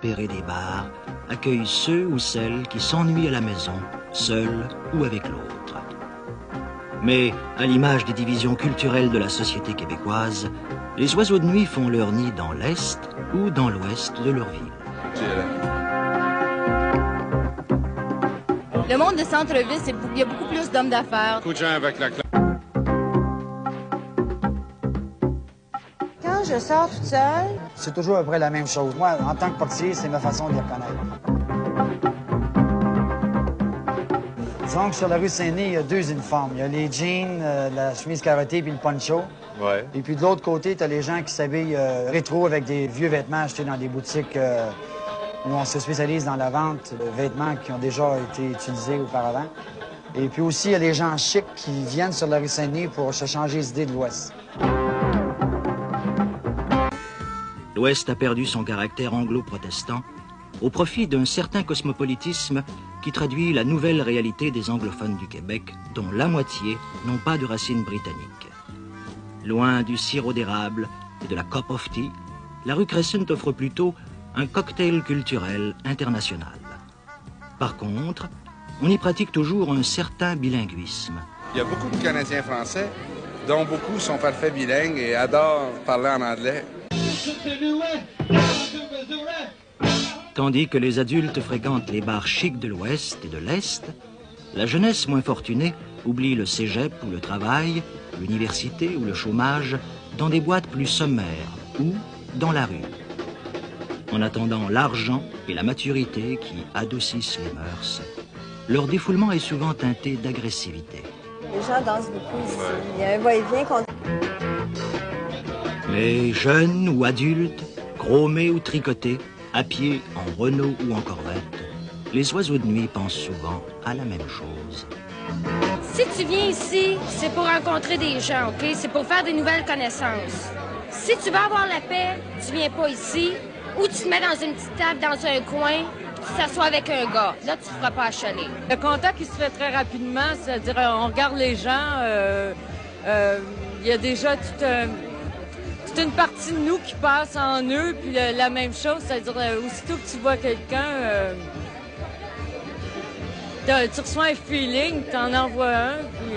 et des bars accueillent ceux ou celles qui s'ennuient à la maison, seuls ou avec l'autre. Mais, à l'image des divisions culturelles de la société québécoise, les oiseaux de nuit font leur nid dans l'est ou dans l'ouest de leur ville. Le monde de centre-ville, il y a beaucoup plus d'hommes d'affaires. Beaucoup de gens avec la classe. Quand je sors toute seule, c'est toujours à peu près la même chose. Moi, en tant que portier, c'est ma façon de les reconnaître. Disons que sur la rue Saint-Denis, il y a deux uniformes. Il y a les jeans, la chemise carottée puis le poncho. Ouais. Et puis de l'autre côté, tu as les gens qui s'habillent rétro avec des vieux vêtements achetés dans des boutiques où on se spécialise dans la vente de vêtements qui ont déjà été utilisés auparavant. Et puis aussi, il y a les gens chics qui viennent sur la rue Saint-Denis pour se changer les idées de l'Ouest. L'Ouest a perdu son caractère anglo-protestant au profit d'un certain cosmopolitisme qui traduit la nouvelle réalité des anglophones du Québec, dont la moitié n'ont pas de racines britanniques. Loin du sirop d'érable et de la cup of tea, la rue Crescent offre plutôt un cocktail culturel international. Par contre, on y pratique toujours un certain bilinguisme. Il y a beaucoup de Canadiens français, dont beaucoup sont parfaits bilingues et adorent parler en anglais. Tandis que les adultes fréquentent les bars chics de l'Ouest et de l'Est, la jeunesse moins fortunée oublie le cégep ou le travail, l'université ou le chômage dans des boîtes plus sommaires ou dans la rue. En attendant l'argent et la maturité qui adoucissent les mœurs, leur défoulement est souvent teinté d'agressivité. les gens dansent beaucoup ici. Il y a un va-et-vient contre... Mais jeunes ou adultes, chromés ou tricotés, à pied, en Renault ou en Corvette, les oiseaux de nuit pensent souvent à la même chose. Si tu viens ici, c'est pour rencontrer des gens, OK? C'est pour faire des nouvelles connaissances. Si tu veux avoir la paix, tu viens pas ici, ou tu te mets dans une petite table dans un coin, tu t'assois avec un gars. Là, tu ne feras pas achaler. Le contact, il se fait très rapidement, c'est-à-dire on regarde les gens, il y a déjà toute une partie de nous qui passe en eux, puis la même chose, c'est-à-dire aussitôt que tu vois quelqu'un, tu reçois un feeling, tu en envoies un, puis...